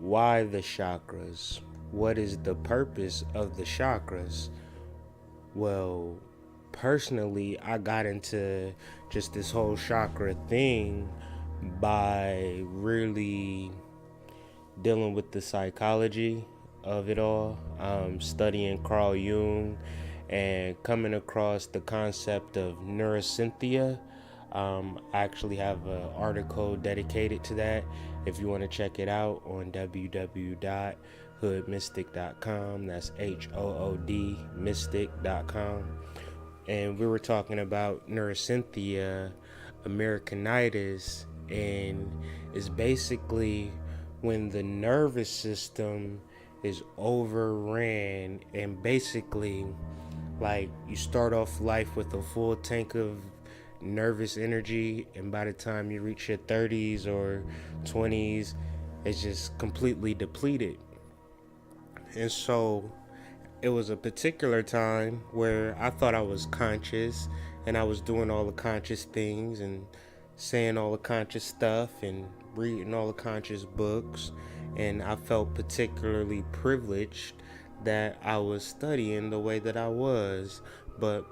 why the chakras? What is the purpose of the chakras? Well, personally, I got into just this whole chakra thing by really dealing with the psychology of it all, studying Carl Jung, and coming across the concept of neurosynthia. I actually have an article dedicated to that if you want to check it out on www.hoodmystic.com. That's HOOD mystic.com. And we were talking about neurosynthia americanitis, and it's basically when the nervous system is overran, and basically like you start off life with a full tank of nervous energy, and by the time you reach your 30s or 20s, it's just completely depleted. And so it was a particular time where I thought I was conscious, and I was doing all the conscious things and saying all the conscious stuff and reading all the conscious books, and I felt particularly privileged that I was studying the way that I was. But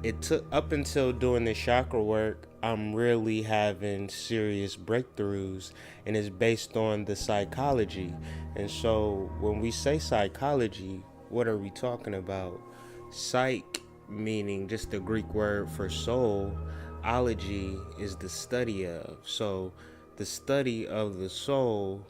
it took up until doing the chakra work, I'm really having serious breakthroughs, and it's based on the psychology. And so when we say psychology, what are we talking about? Psych meaning just the Greek word for soul. Ology is the study of. So the study of the soul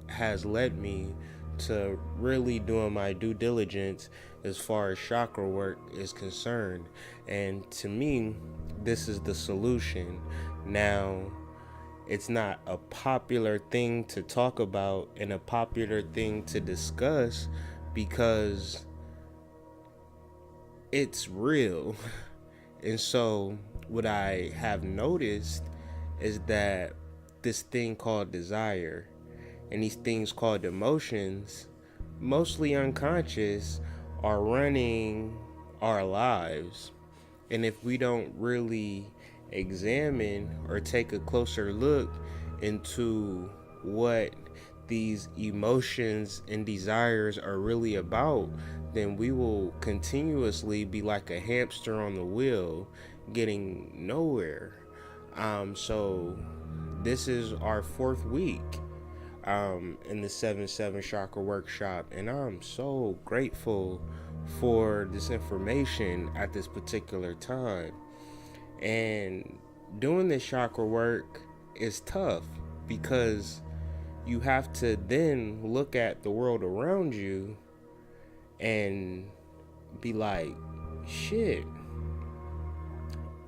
has led me to really doing my due diligence as far as chakra work is concerned. And to me, this is the solution. Now, it's not a popular thing to talk about and a popular thing to discuss because it's real. And so, what I have noticed is that this thing called desire and these things called emotions, mostly unconscious, are running our lives. And if we don't really examine or take a closer look into what these emotions and desires are really about, then we will continuously be like a hamster on the wheel, getting nowhere. So this is our fourth week in the 7-7 chakra workshop, and I'm so grateful for this information at this particular time. And doing this chakra work is tough because you have to then look at the world around you and be like, shit,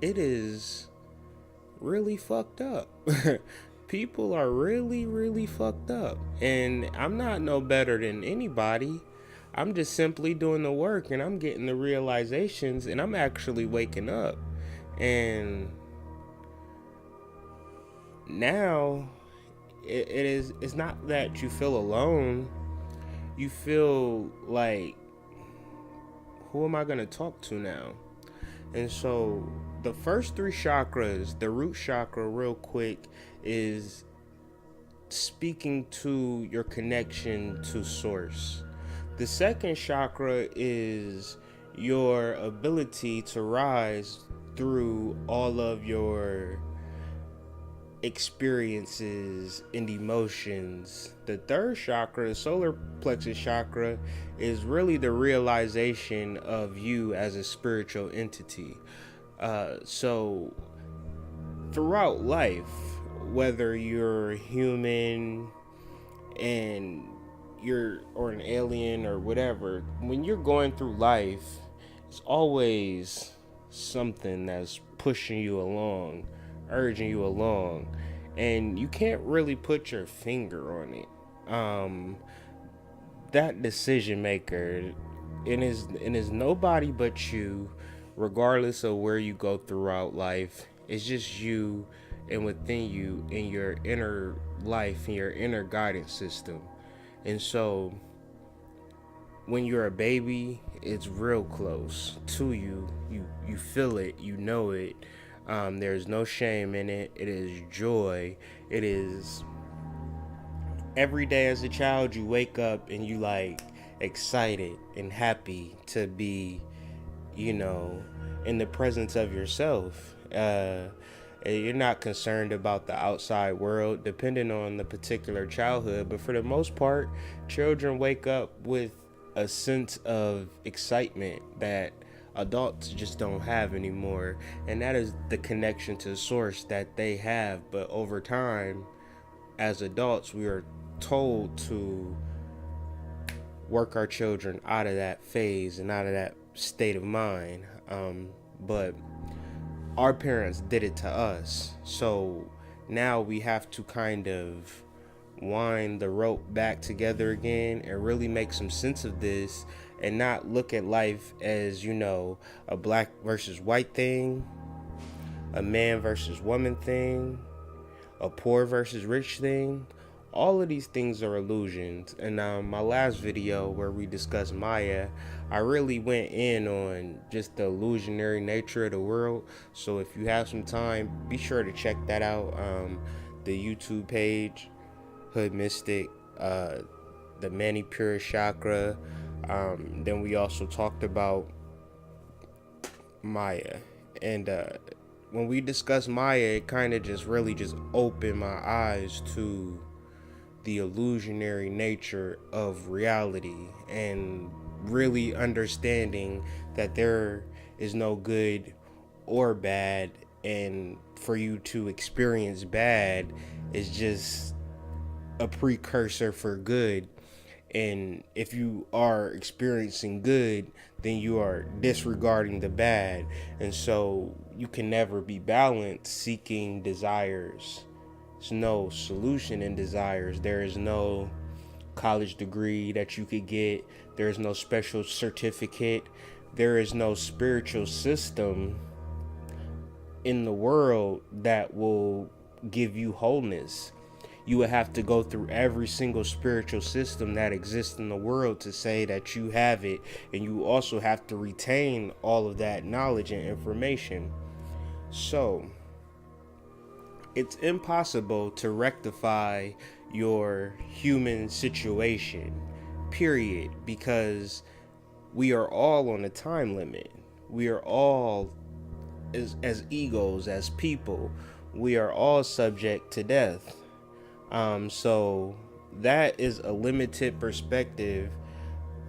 it is really fucked up. People are really, really fucked up. And I'm not no better than anybody. I'm just simply doing the work, and I'm getting the realizations, and I'm actually waking up. And now it's not that you feel alone. You feel like, who am I going to talk to now? And so the first three chakras, the root chakra, real quick, is speaking to your connection to source. The second chakra is your ability to rise through all of your experiences and emotions. The third chakra, the solar plexus chakra, is really the realization of you as a spiritual entity. So throughout life, whether you're human and you're or an alien or whatever, when you're going through life, it's always something that's pushing you along, urging you along, and you can't really put your finger on it. That decision maker, it is nobody but you, regardless of where you go throughout life. It's just you, and within you, in your inner life, in your inner guidance system. And so when you're a baby, it's real close to you. You feel it, you know it. There's no shame in it. It is joy. It is every day as a child, you wake up and you like excited and happy to be, you know, in the presence of yourself. You're not concerned about the outside world, depending on the particular childhood. But for the most part, children wake up with a sense of excitement that adults just don't have anymore. And that is the connection to the source that they have. But over time, as adults, we are told to work our children out of that phase and out of that state of mind. But our parents did it to us. So now we have to kind of wind the rope back together again and really make some sense of this and not look at life as, you know, a black versus white thing, a man versus woman thing, a poor versus rich thing. All of these things are illusions. And my last video where we discussed Maya, I really went in on just the illusionary nature of the world. So if you have some time, be sure to check that out. The YouTube page, Hood Mystic, the Mani Pure Chakra. Then we also talked about Maya. And when we discussed Maya, it kind of just really just opened my eyes to the illusionary nature of reality and really understanding that there is no good or bad, and for you to experience bad is just a precursor for good. And if you are experiencing good, then you are disregarding the bad. And so you can never be balanced seeking desires. There's no solution in desires. There is no college degree that you could get. There is no special certificate. There is no spiritual system in the world that will give you wholeness. You would have to go through every single spiritual system that exists in the world to say that you have it. And you also have to retain all of that knowledge and information. So it's impossible to rectify your human situation, period, because we are all on a time limit. We are all, as egos, as people, we are all subject to death. So that is a limited perspective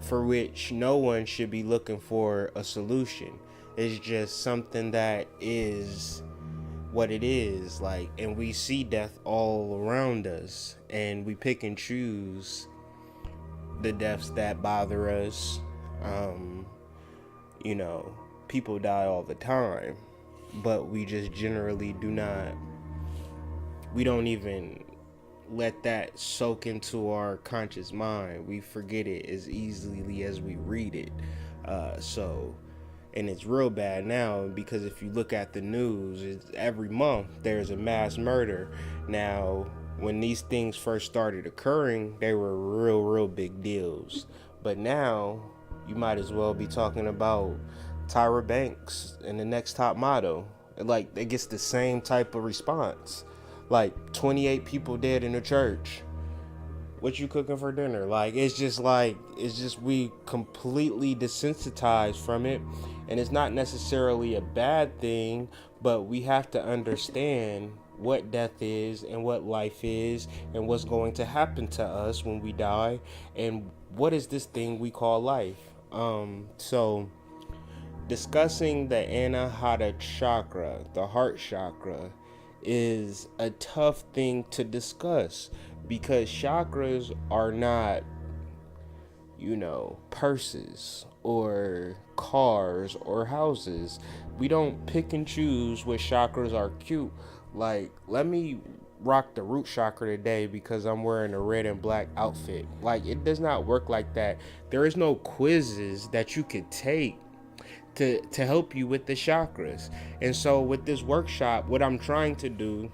for which no one should be looking for a solution. It's just something that is what it is, like, and we see death all around us, and we pick and choose the deaths that bother us. You know, people die all the time, but we just generally we don't even let that soak into our conscious mind. We forget it as easily as we read it. And it's real bad now, because if you look at the news, every month there's a mass murder. Now, when these things first started occurring, they were real big deals. But now, you might as well be talking about Tyra Banks and the next top model. Like, it gets the same type of response. Like, 28 people dead in a church. What you cooking for dinner? Like, it's just we completely desensitized from it. And it's not necessarily a bad thing, but we have to understand what death is and what life is and what's going to happen to us when we die, and what is this thing we call life. So discussing the Anahata chakra, the heart chakra, is a tough thing to discuss, because chakras are not, you know, purses or cars or houses. We don't pick and choose what chakras are cute. Like, let me rock the root chakra today because I'm wearing a red and black outfit. Like, it does not work like that. There is no quizzes that you could take to help you with the chakras. And so with this workshop, what I'm trying to do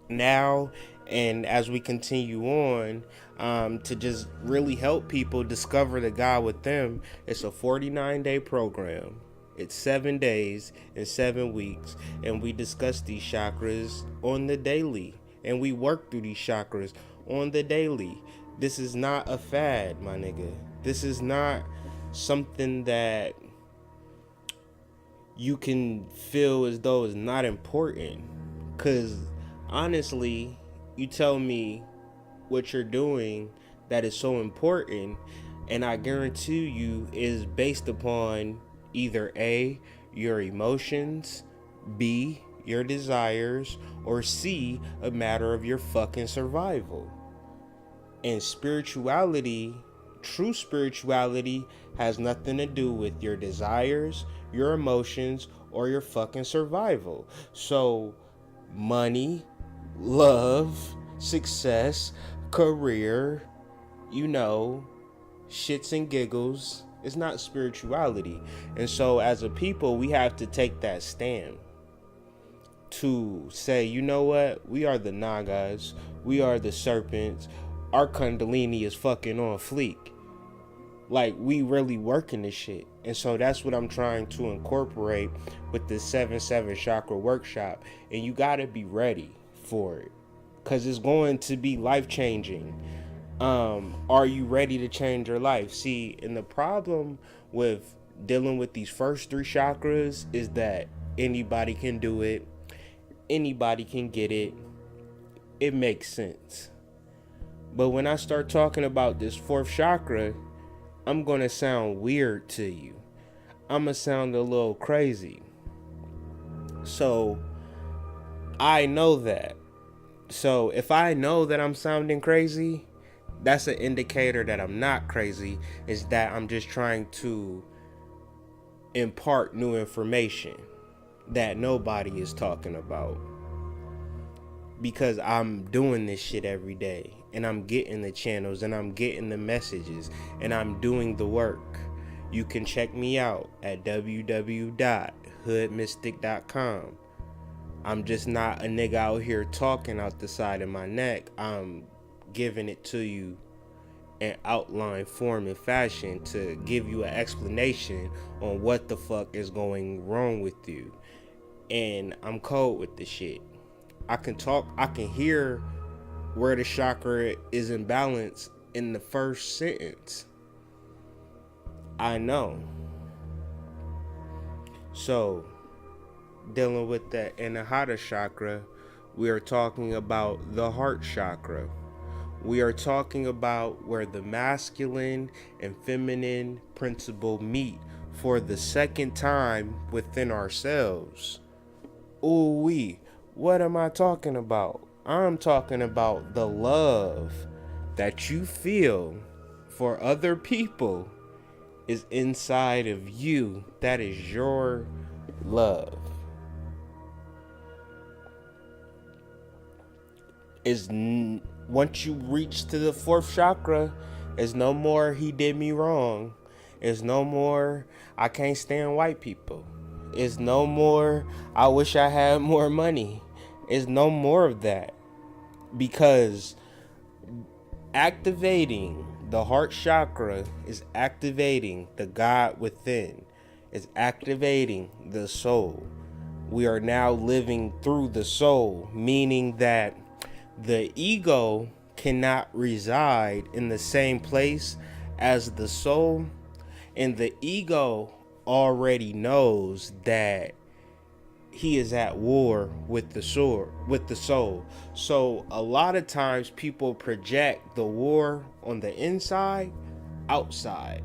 now, and as we continue on, to just really help people discover the God with them, it's a 49-day program. It's 7 days and 7 weeks, and we discuss these chakras on the daily. and we work through these chakras on the daily. This is not a fad, my nigga. This is not something that you can feel as though it's not important. Because honestly, you tell me what you're doing that is so important, and I guarantee you is based upon either A, your emotions, B, your desires, or C, a matter of your fucking survival. And spirituality, true spirituality, has nothing to do with your desires, your emotions, or your fucking survival. So, money, love, success, career, shits and giggles, it's not spirituality. And so, as a people, we have to take that stand to say, you know what? We are the Nagas, we are the serpents. Our Kundalini is fucking on fleek. Like, we really working this shit. And so that's what I'm trying to incorporate with the 7-7 chakra workshop. And you gotta be ready for it, because it's going to be life-changing. Are you ready to change your life? See, and the problem with dealing with these first 3 chakras is that anybody can do it. Anybody can get it. It makes sense. But when I start talking about this 4th chakra, I'm going to sound weird to you. I'm going to sound a little crazy. So, I know that. So, if I know that I'm sounding crazy, that's an indicator that I'm not crazy, is that I'm just trying to impart new information that nobody is talking about. Because I'm doing this shit every day, and I'm getting the channels, and I'm getting the messages, and I'm doing the work. You can check me out at www.hoodmystic.com. I'm just not a nigga out here talking out the side of my neck. I'm giving it to you in outline form and fashion to give you an explanation on what the fuck is going wrong with you. And I'm cold with this shit. I can hear where the chakra is in balance in the first sentence. I know. So, dealing with the Anahata chakra, we are talking about the heart chakra. We are talking about where the masculine and feminine principle meet for the second time within ourselves. Ooh-wee. What am I talking about? I'm talking about the love that you feel for other people is inside of you. That is your love. Once you reach to the 4th chakra, it's no more he did me wrong. It's no more I can't stand white people. It's no more I wish I had more money. It's no more of that. Because activating the heart chakra is activating the God within. It's activating the soul. We are now living through the soul, meaning that the ego cannot reside in the same place as the soul, and the ego already knows that he is at war with the soul. So a lot of times people project the war on the inside outside,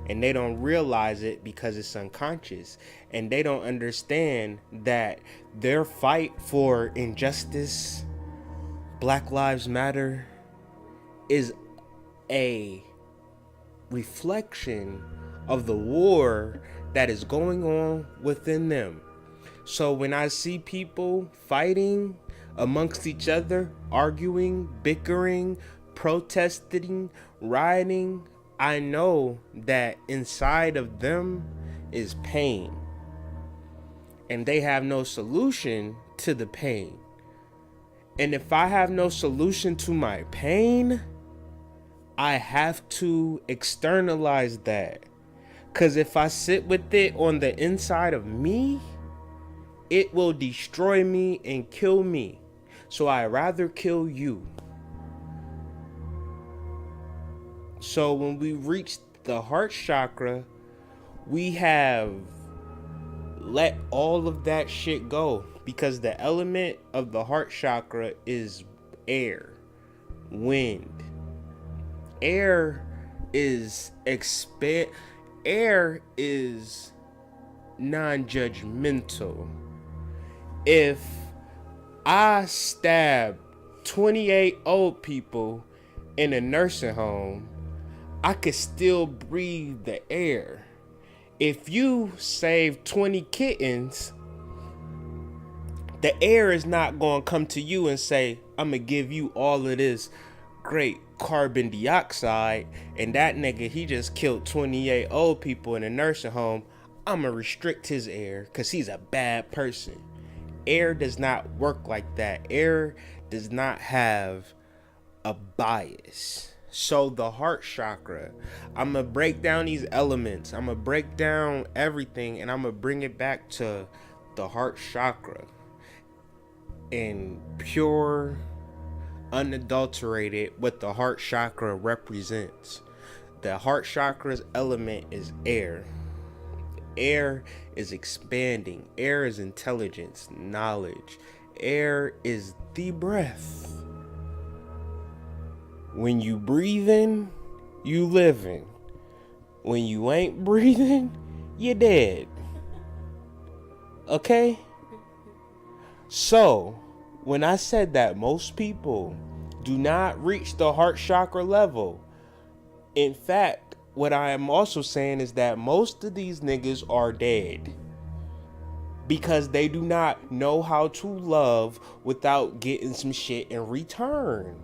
and they don't realize it because it's unconscious, and they don't understand that their fight for injustice, Black Lives Matter, is a reflection of the war that is going on within them. So when I see people fighting amongst each other, arguing, bickering, protesting, rioting, I know that inside of them is pain. And they have no solution to the pain. And if I have no solution to my pain, I have to externalize that. Because if I sit with it on the inside of me, it will destroy me and kill me. So I'd rather kill you. So when we reach the heart chakra, we have let all of that shit go, because the element of the heart chakra is air, wind. Air is air is non-judgmental. If I stab 28 old people in a nursing home, I could still breathe the air. If you save 20 kittens, the air is not going to come to you and say, I'm going to give you all of this great carbon dioxide, and that nigga, he just killed 28 old people in a nursing home. I'm going to restrict his air because he's a bad person. Air does not work like that. Air does not have a bias. So the heart chakra, I'm going to break down these elements. I'm going to break down everything, and I'm going to bring it back to the heart chakra and pure, unadulterated what the heart chakra represents. The heart chakra's element is air. Air is expanding. Air is intelligence, knowledge. Air is the breath. When you breathing, you living. When you ain't breathing, you dead. Okay? So, when I said that most people do not reach the heart chakra level, in fact, what I am also saying is that most of these niggas are dead. Because they do not know how to love without getting some shit in return.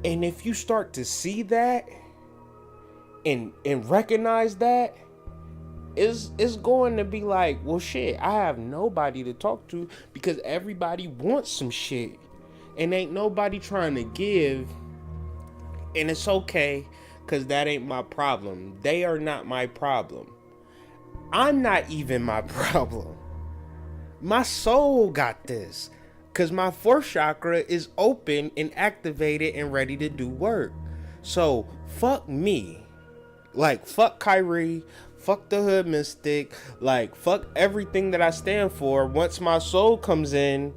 And if you start to see that and recognize that, it's going to be like, well, shit, I have nobody to talk to because everybody wants some shit and ain't nobody trying to give. And it's okay, because that ain't my problem. They are not my problem. I'm not even my problem. My soul got this, because my fourth chakra is open and activated and ready to do work. So fuck me. Like, fuck Kyrie, fuck the hood mystic, like, fuck everything that I stand for. Once my soul comes in,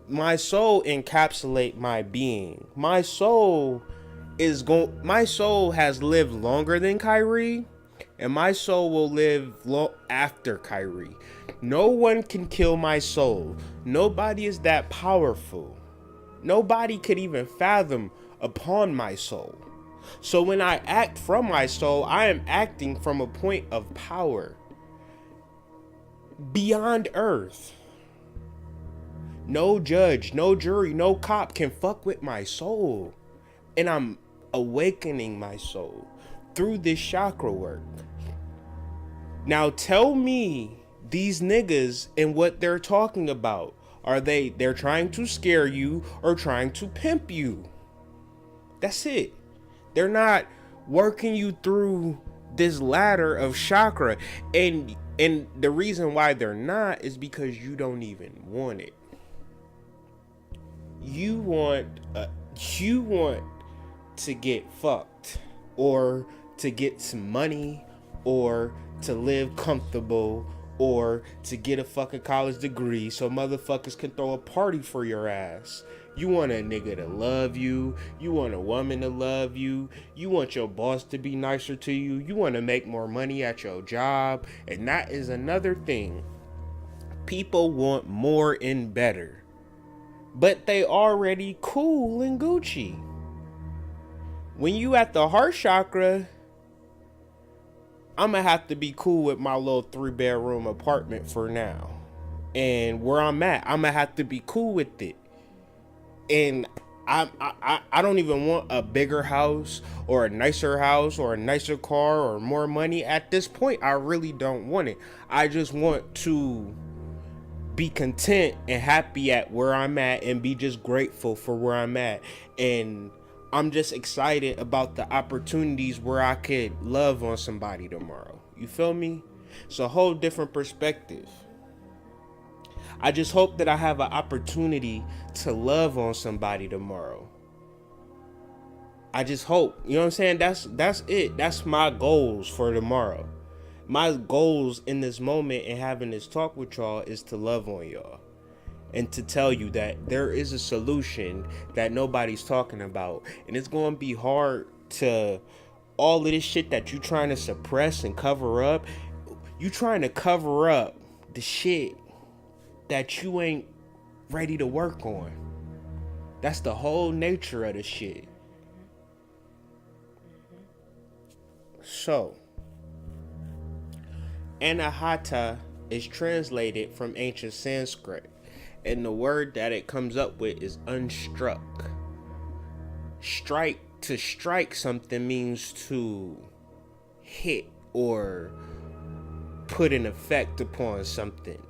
my soul encapsulate my being. My soul has lived longer than Kyrie, and my soul will live after Kyrie. No one can kill my soul. Nobody is that powerful. Nobody could even fathom upon my soul. So when I act from my soul, I am acting from a point of power beyond earth. No judge, no jury, no cop can fuck with my soul. And I'm awakening my soul through this chakra work. Now tell me, these niggas and what they're talking about, they're trying to scare you or trying to pimp you? That's it. They're not working you through this ladder of chakra. And the reason why they're not is because you don't even want it. You want to get fucked, or to get some money, or to live comfortable, or to get a fucking college degree so motherfuckers can throw a party for your ass. You want a nigga to love you. You want a woman to love you. You want your boss to be nicer to you. You want to make more money at your job. And that is another thing. People want more and better, but they already cool and Gucci. When you at the heart chakra, I'm gonna have to be cool with my little 3-bedroom apartment for now. And where I'm at, I'm gonna have to be cool with it. And I don't even want a bigger house or a nicer car or more money. At this point, I really don't want it. I just want to be content and happy at where I'm at and be just grateful for where I'm at. And I'm just excited about the opportunities where I could love on somebody tomorrow. You feel me? It's a whole different perspective. I just hope that I have an opportunity to love on somebody tomorrow. I just hope, you know what I'm saying? That's it. That's my goals for tomorrow. My goals in this moment and having this talk with y'all is to love on y'all and to tell you that there is a solution that nobody's talking about. And it's going to be hard to all of this shit that you trying to suppress and cover up. You trying to cover up the shit that you ain't ready to work on. That's the whole nature of the shit. So, Anahata is translated from ancient Sanskrit, and the word that it comes up with is unstruck. To strike something means to hit or put an effect upon something.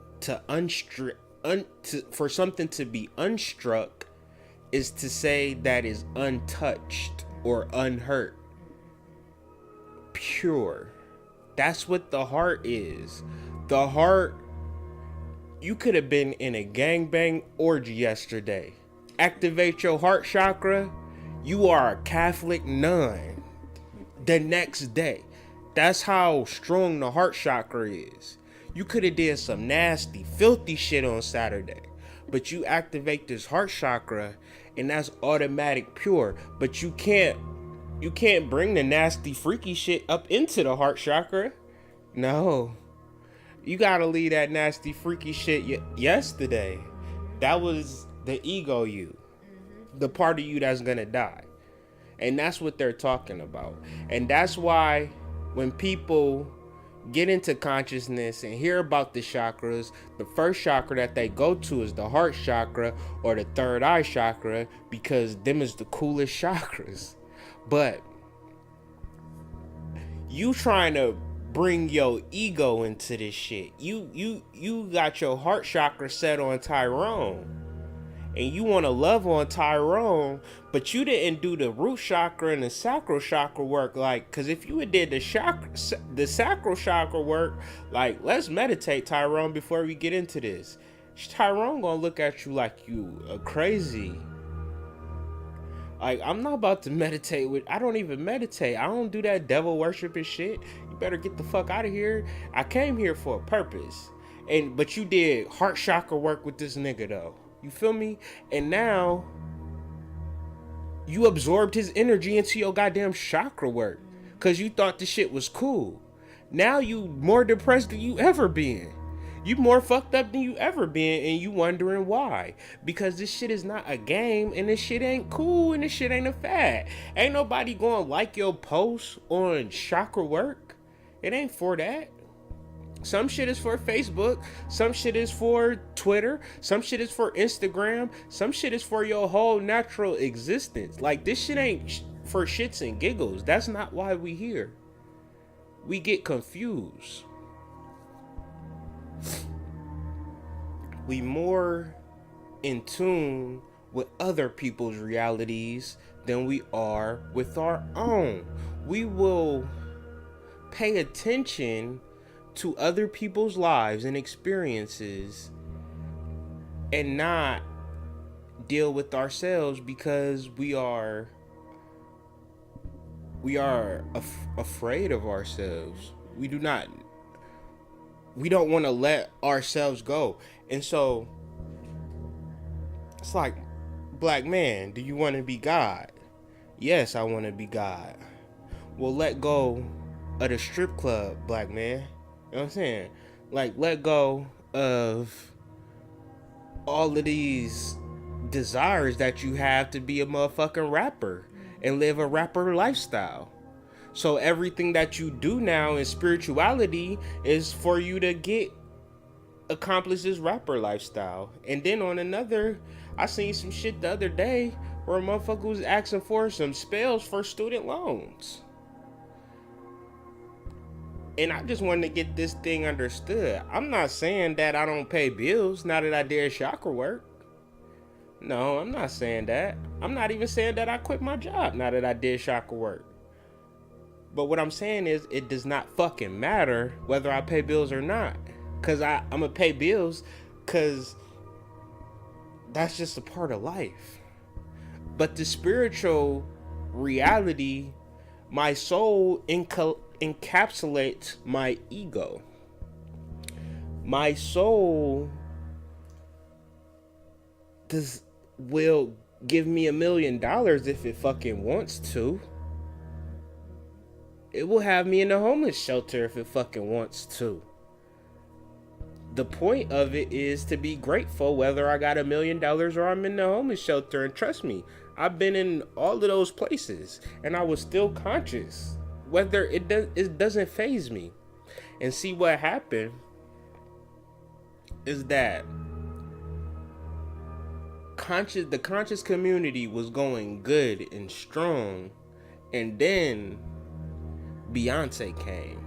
For something to be unstruck is to say that is untouched or unhurt. Pure. That's what the heart is. The heart, you could have been in a gangbang orgy yesterday. Activate your heart chakra, you are a Catholic nun the next day. That's how strong the heart chakra is. You could have did some nasty, filthy shit on Saturday, but you activate this heart chakra and that's automatic pure. But you can't bring the nasty, freaky shit up into the heart chakra. No. You gotta leave that nasty, freaky shit yesterday. That was the ego you. The part of you that's gonna die. And that's what they're talking about. And that's why when people get into consciousness and hear about the chakras, the first chakra that they go to is the heart chakra or the third eye chakra, because them is the coolest chakras. But you trying to bring your ego into this shit. You got your heart chakra set on Tyrone. And you want to love on Tyrone, but you didn't do the root chakra and the sacral chakra work. Like, because if you had did the sacral chakra work, like, let's meditate, Tyrone, before we get into this. Tyrone gonna look at you like you are crazy. Like, I'm not about to meditate with, I don't even meditate. I don't do that devil worshiping shit. You better get the fuck out of here. I came here for a purpose. But you did heart chakra work with this nigga though. You feel me? And now you absorbed his energy into your goddamn chakra work because you thought the shit was cool. Now you more depressed than you ever been. You more fucked up than you ever been, and you wondering why. Because this shit is not a game, and this shit ain't cool, and this shit ain't a fad. Ain't nobody gonna like your post on chakra work. It ain't for that. Some shit is for Facebook, some shit is for Twitter, some shit is for Instagram, some shit is for your whole natural existence. Like, this shit ain't for shits and giggles. That's not why we here. We get confused. We more in tune with other people's realities than we are with our own. We will pay attention to other people's lives and experiences and not deal with ourselves because we are afraid of ourselves. We don't want to let ourselves go. And so it's like, black man, do you want to be God? Yes, I want to be God. Well, let go of the strip club, black man. You know what I'm saying? Like, let go of all of these desires that you have to be a motherfucking rapper and live a rapper lifestyle. So everything that you do now in spirituality is for you to accomplish this rapper lifestyle. And then on another, I seen some shit the other day where a motherfucker was asking for some spells for student loans. And I just wanted to get this thing understood. I'm not saying that I don't pay bills now that I did chakra work. No, I'm not saying that. I'm not even saying that I quit my job now that I did chakra work. But what I'm saying is, it does not fucking matter whether I pay bills or not. Because I'm going to pay bills because that's just a part of life. But the spiritual reality, my soul encapsulates my ego. My soul will give me $1 million if it fucking wants to. It will have me in a homeless shelter if it fucking wants to. The point of it is to be grateful whether I got $1 million or I'm in the homeless shelter. And trust me, I've been in all of those places and I was still conscious. Whether it doesn't faze me. And see, what happened is that the conscious community was going good and strong, and then Beyonce came.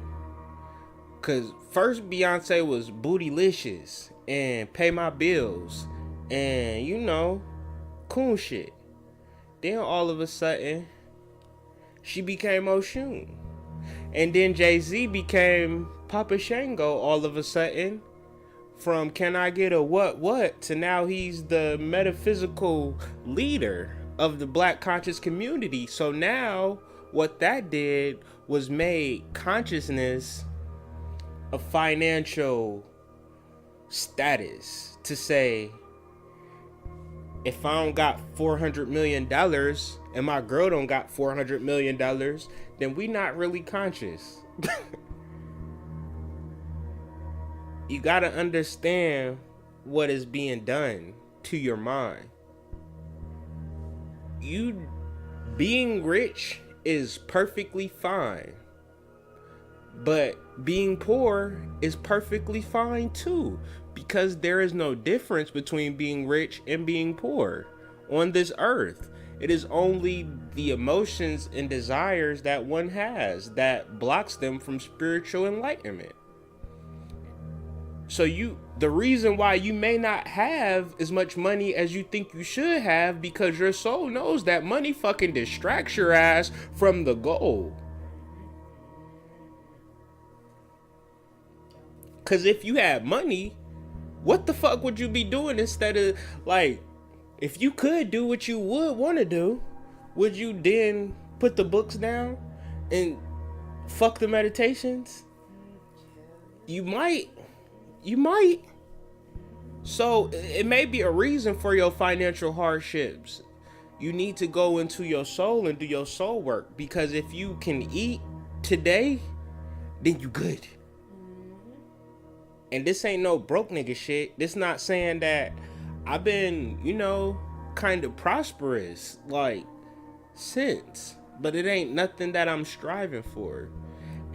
Cause first Beyonce was bootylicious and pay my bills and cool shit. Then all of a sudden she became Oshun. And then Jay-Z became Papa Shango all of a sudden. From can I get a what to now he's the metaphysical leader of the black conscious community. So now what that did was made consciousness a financial status. To say, if I don't got $400 million and my girl don't got $400 million, then we not really conscious. You gotta understand what is being done to your mind. You being rich is perfectly fine, but being poor is perfectly fine too, because there is no difference between being rich and being poor on this earth. It is only the emotions and desires that one has that blocks them from spiritual enlightenment. So the reason why you may not have as much money as you think you should have, because your soul knows that money fucking distracts your ass from the goal. Cause if you had money, what the fuck would you be doing instead of, like, if you could do what you would want to do, would you then put the books down and fuck the meditations? You might. So it may be a reason for your financial hardships. You need to go into your soul and do your soul work, because if you can eat today, then you good. And this ain't no broke nigga shit. This not saying that I've been, kind of prosperous, like, since. But it ain't nothing that I'm striving for.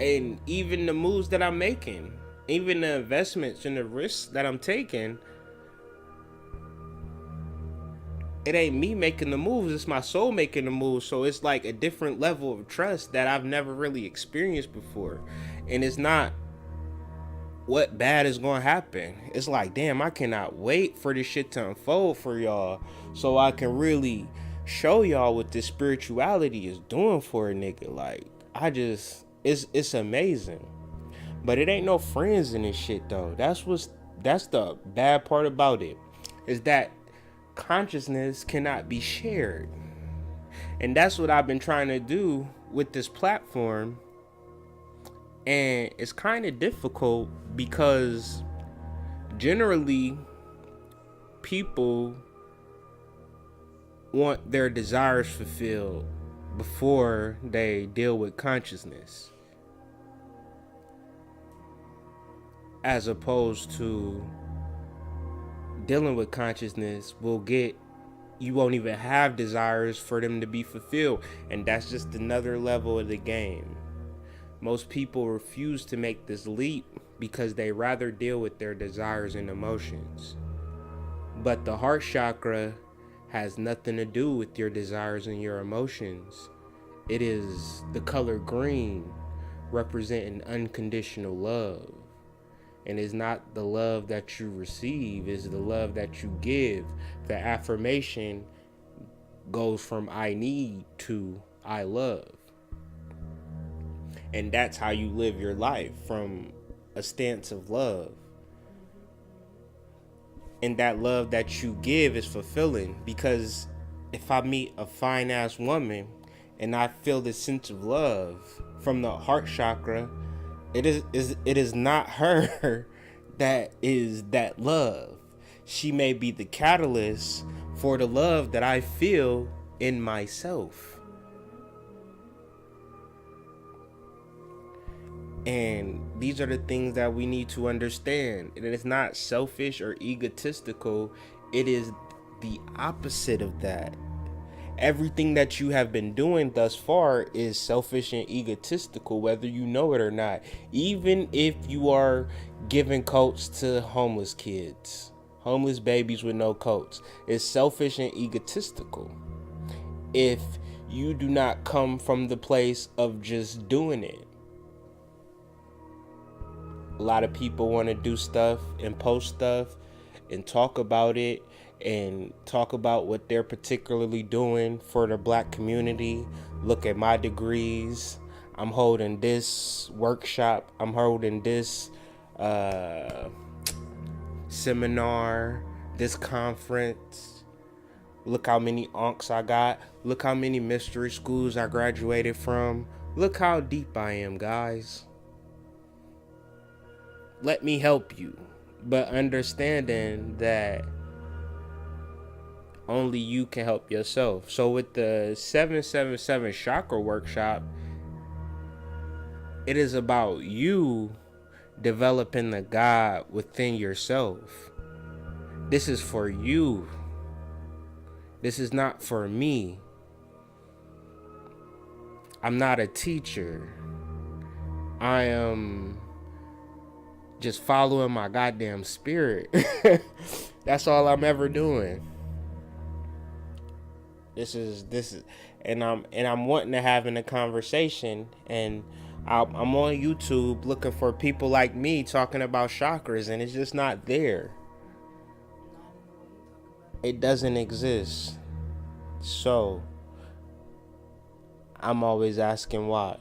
And even the moves that I'm making, even the investments and the risks that I'm taking, it ain't me making the moves, it's my soul making the moves. So it's like a different level of trust that I've never really experienced before. And it's not what bad is going to happen. It's like, damn, I cannot wait for this shit to unfold for y'all, so I can really show y'all what this spirituality is doing for a nigga. Like, it's amazing. But it ain't no friends in this shit though. That's the bad part about it, is that consciousness cannot be shared. And that's what I've been trying to do with this platform. And it's kind of difficult because generally people want their desires fulfilled before they deal with consciousness, as opposed to dealing with consciousness you won't even have desires for them to be fulfilled. And that's just another level of the game. Most people refuse to make this leap because they rather deal with their desires and emotions. But the heart chakra has nothing to do with your desires and your emotions. It is the color green, representing unconditional love. And it's not the love that you receive, it's the love that you give. The affirmation goes from I need to I love. And that's how you live your life, from a stance of love. And that love that you give is fulfilling, because if I meet a fine ass woman and I feel this sense of love from the heart chakra, it is not her that is that love. She may be the catalyst for the love that I feel in myself. And these are the things that we need to understand. And it's not selfish or egotistical. It is the opposite of that. Everything that you have been doing thus far is selfish and egotistical, whether you know it or not. Even if you are giving coats to homeless kids, homeless babies with no coats, it's selfish and egotistical. If you do not come from the place of just doing it. A lot of people want to do stuff and post stuff and talk about it and talk about what they're particularly doing for the black community. Look at my degrees. I'm holding this workshop. I'm holding this seminar, this conference. Look how many unks I got. Look how many mystery schools I graduated from. Look how deep I am, guys. Let me help you. But understanding that only you can help yourself. So with the 777 chakra workshop, it is about you developing the God within yourself. This is for you. This is not for me. I'm not a teacher. I am just following my goddamn spirit. That's all I'm ever doing. This is, and I'm wanting to have a conversation, and I'm on YouTube looking for people like me talking about chakras, and it's just not there. It doesn't exist. So I'm always asking why.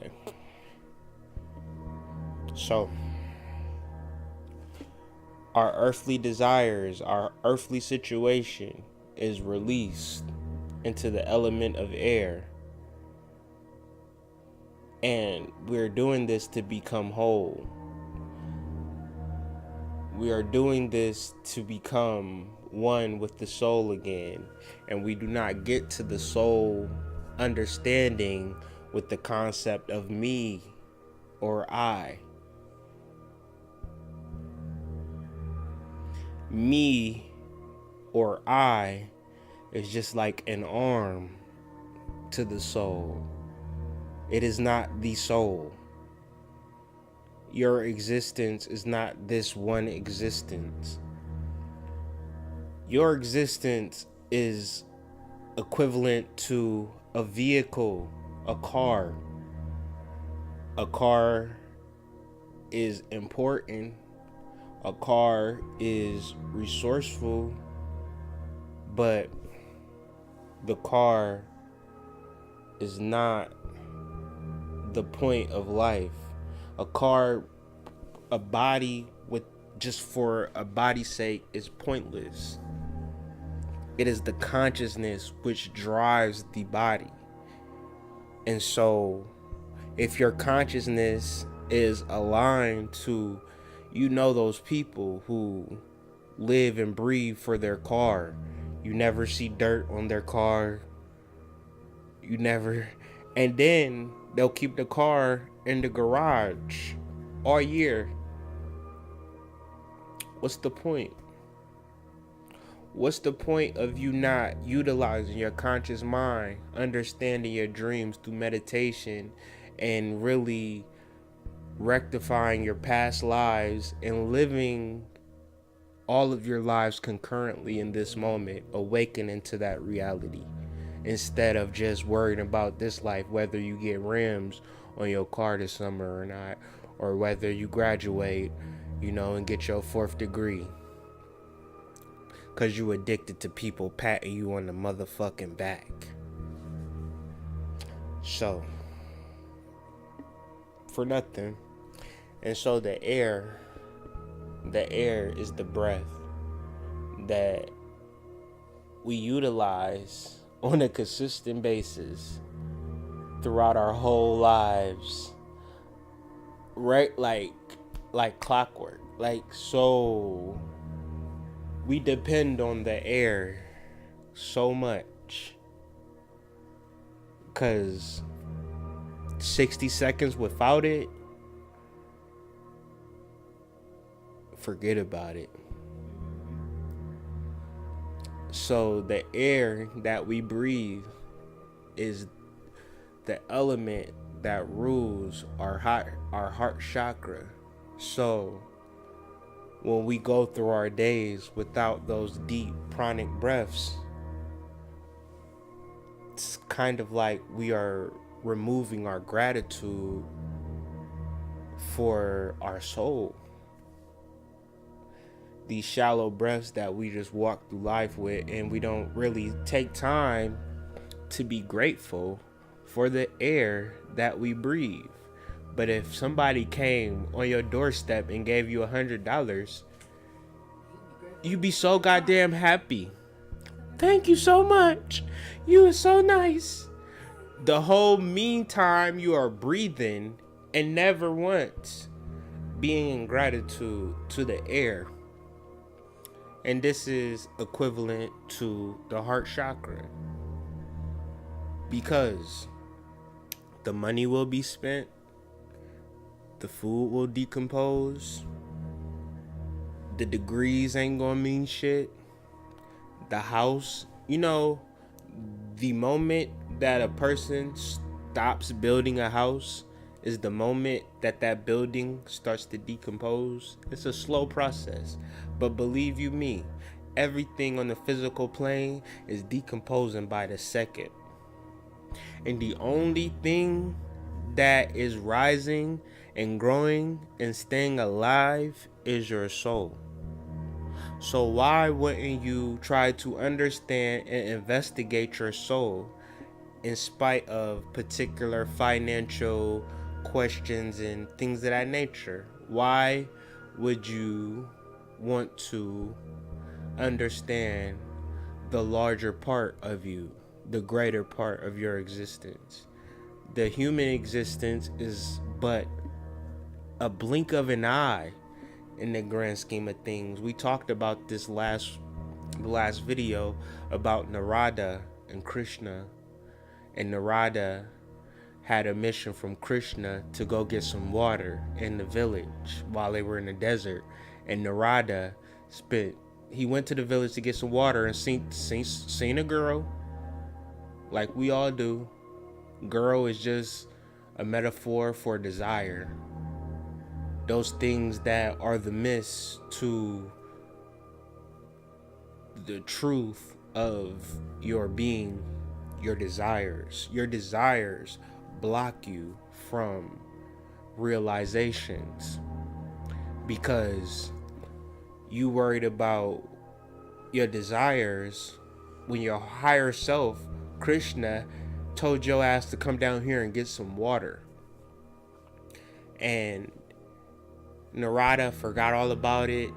So our earthly desires, our earthly situation is released into the element of air. And we're doing this to become whole. We are doing this to become one with the soul again. And we do not get to the soul understanding with the concept of me or I. Me or I is just like an arm to the soul. It is not the soul. Your existence is not this one existence. Your existence is equivalent to a vehicle, a car. A car is important. A car is resourceful, but the car is not the point of life. A car, a body with just for a body's sake is pointless. It is the consciousness which drives the body. And so if your consciousness is aligned to, those people who live and breathe for their car. You never see dirt on their car. And then they'll keep the car in the garage all year. What's the point? What's the point of you not utilizing your conscious mind, understanding your dreams through meditation, and really rectifying your past lives and living all of your lives concurrently in this moment, awakening to that reality, instead of just worrying about this life, whether you get rims on your car this summer or not, or whether you graduate, and get your 4th degree, because you addicted to people patting you on the motherfucking back. So, for nothing. And so the air is the breath. that we utilize on a consistent basis throughout our whole lives, right? Like clockwork. Like, so we depend on the air so much, because 60 seconds without it, forget about it. So the air that we breathe is the element that rules our heart chakra. So when we go through our days without those deep pranic breaths, it's kind of like we are removing our gratitude for our soul. These shallow breaths that we just walk through life with, and we don't really take time to be grateful for the air that we breathe. But if somebody came on your doorstep and gave you $100, you'd be so goddamn happy. Thank you so much. You are so nice. The whole meantime you are breathing and never once being in gratitude to the air. And this is equivalent to the heart chakra, because the money will be spent, the food will decompose, the degrees ain't gonna mean shit, the house, the moment that a person stops building a house is the moment that that building starts to decompose. It's a slow process, but believe you me, everything on the physical plane is decomposing by the second. And the only thing that is rising and growing and staying alive is your soul. So why wouldn't you try to understand and investigate your soul in spite of particular financial questions and things of that nature? Why would you want to understand the larger part of you, the greater part of your existence? The human existence is but a blink of an eye in the grand scheme of things. We talked about this last video about Narada and Krishna. And Narada had a mission from Krishna to go get some water in the village while they were in the desert. And Narada he went to the village to get some water and seen a girl, like we all do. Girl is just a metaphor for desire. Those things that are the myths to the truth of your being, your desires. Your desires block you from realizations because you worried about your desires when your higher self, Krishna, told your ass to come down here and get some water. And Narada forgot all about it,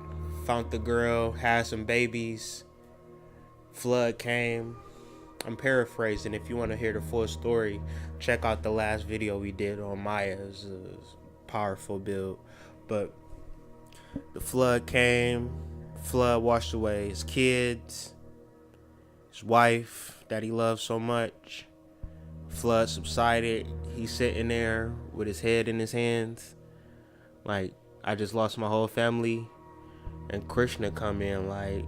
found the girl, had some babies, flood came. I'm paraphrasing. If you want to hear the full story, check out the last video we did on Maya. It's a powerful build. But the flood came, flood washed away his kids, his wife that he loved so much. Flood subsided. He's sitting there with his head in his hands, like, I just lost my whole family. And Krishna come in like,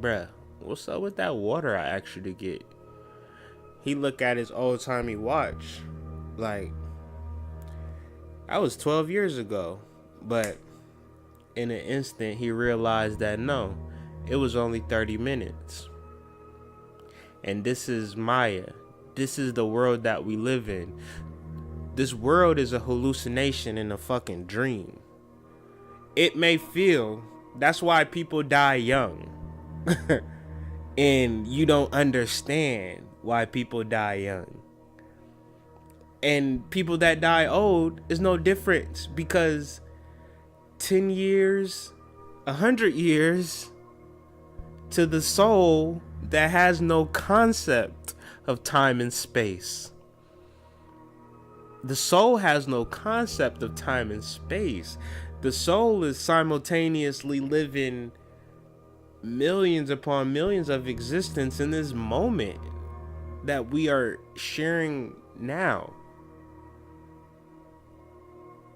bruh, what's up with that water I asked you to get? He look at his old-timey watch like, that was 12 years ago. But in an instant, he realized that no, it was only 30 minutes. And this is Maya. This is the world that we live in. This world is a hallucination and a fucking dream. It may feel, that's why people die young. And you don't understand why people die young. And people that die old is no difference, because 10 years, 100 years to the soul that has no concept of time and space. The soul has no concept of time and space. The soul is simultaneously living millions upon millions of existence in this moment that we are sharing now.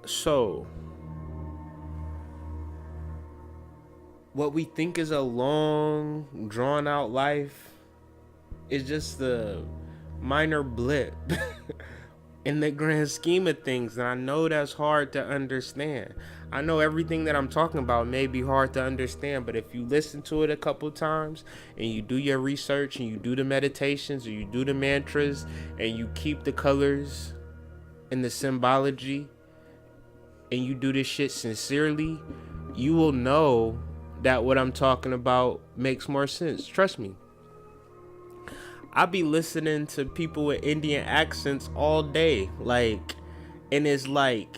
So, what we think is a long, drawn out life is just a minor blip in the grand scheme of things. And I know that's hard to understand. I know everything that I'm talking about may be hard to understand, but if you listen to it a couple times and you do your research and you do the meditations or you do the mantras and you keep the colors and the symbology and you do this shit sincerely, you will know that what I'm talking about makes more sense. Trust me. I be listening to people with Indian accents all day, and it's like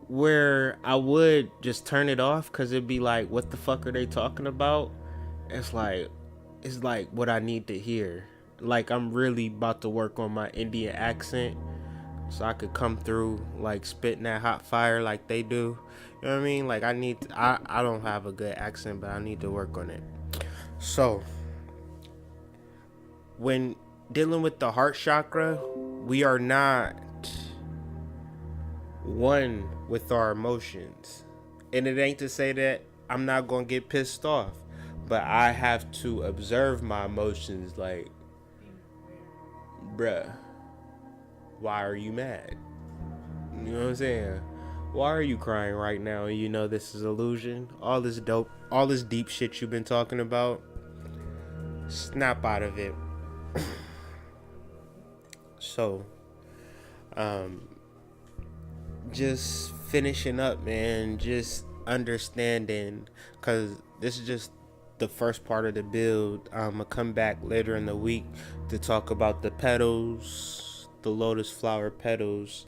where I would just turn it off because it'd be like, what the fuck are they talking about? It's like what I need to hear. Like, I'm really about to work on my Indian accent so I could come through like spitting that hot fire like they do. You know what I mean? Like, I don't have a good accent, but I need to work on it. So, when dealing with the heart chakra, we are not one with our emotions. And it ain't to say that I'm not gonna get pissed off, but I have to observe my emotions. Like, bruh, why are you mad? You know what I'm saying? Why are you crying right now? And you know this is illusion. All this deep shit you've been talking about, snap out of it. So, just finishing up, man, just understanding, because this is just the first part of the build. I'm gonna come back later in the week to talk about the petals, the lotus flower petals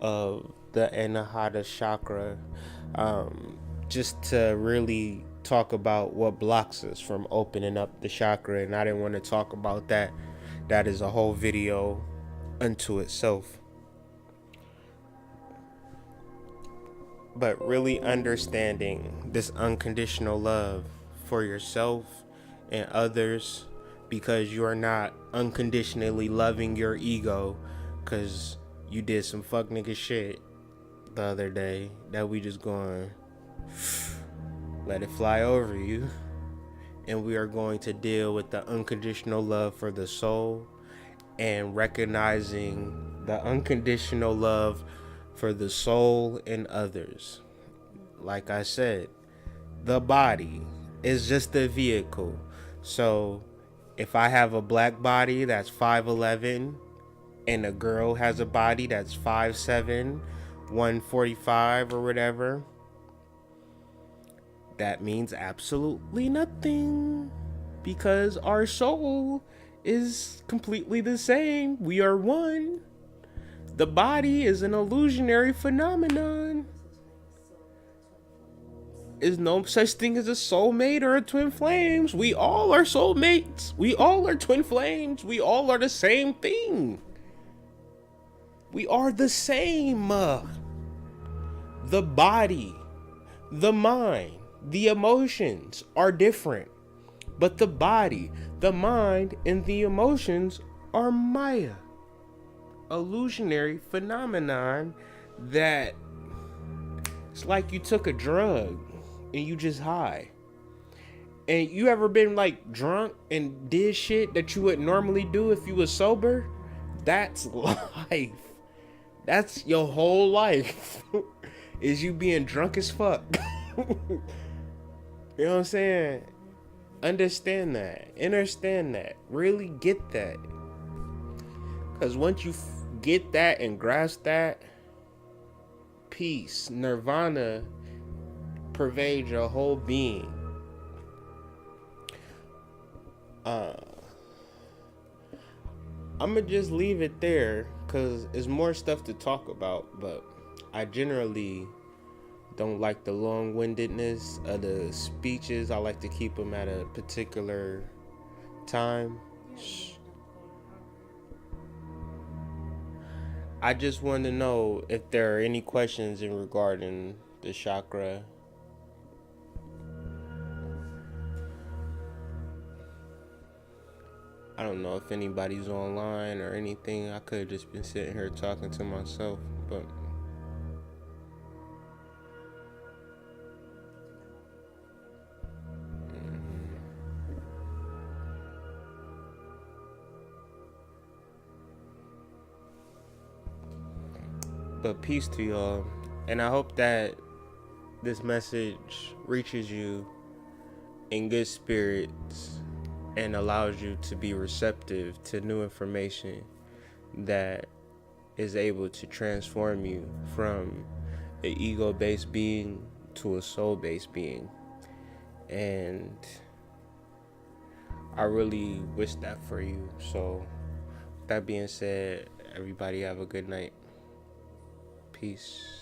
of the Anahata chakra, just to really talk about what blocks us from opening up the chakra. And I didn't want to talk about that. That is a whole video unto itself. But really understanding this unconditional love for yourself and others, because you are not unconditionally loving your ego because you did some fuck nigga shit the other day that we just going let it fly over you. And we are going to deal with the unconditional love for the soul and recognizing the unconditional love for the soul and others. Like I said, the body is just a vehicle. So if I have a black body that's 5'11", and a girl has a body that's 5'7", 145 or whatever, that means absolutely nothing, because our soul is completely the same. We are one. The body is an illusionary phenomenon. There's no such thing as a soulmate or a twin flames. We all are soulmates. We all are twin flames. We all are the same thing. We are the same. The body, the mind, the emotions are different. But the body, the mind, and the emotions are Maya. Illusionary phenomenon that it's like you took a drug and you just high. And you ever been like drunk and did shit that you would normally do if you was sober? That's life. That's your whole life. Is you being drunk as fuck. You know what I'm saying? Understand that. Understand that. Really get that. Because once you get that and grasp that, peace, nirvana pervades your whole being. I'm gonna just leave it there because there's more stuff to talk about, but I generally Don't like the long-windedness of the speeches. I like to keep them at a particular time. I just want to know if there are any questions in regarding the chakra. I don't know if anybody's online or anything. I could have just been sitting here talking to myself, but peace to y'all. And I hope that this message reaches you in good spirits and allows you to be receptive to new information that is able to transform you from an ego-based being to a soul-based being. And I really wish that for you. So that being said, everybody have a good night. Peace.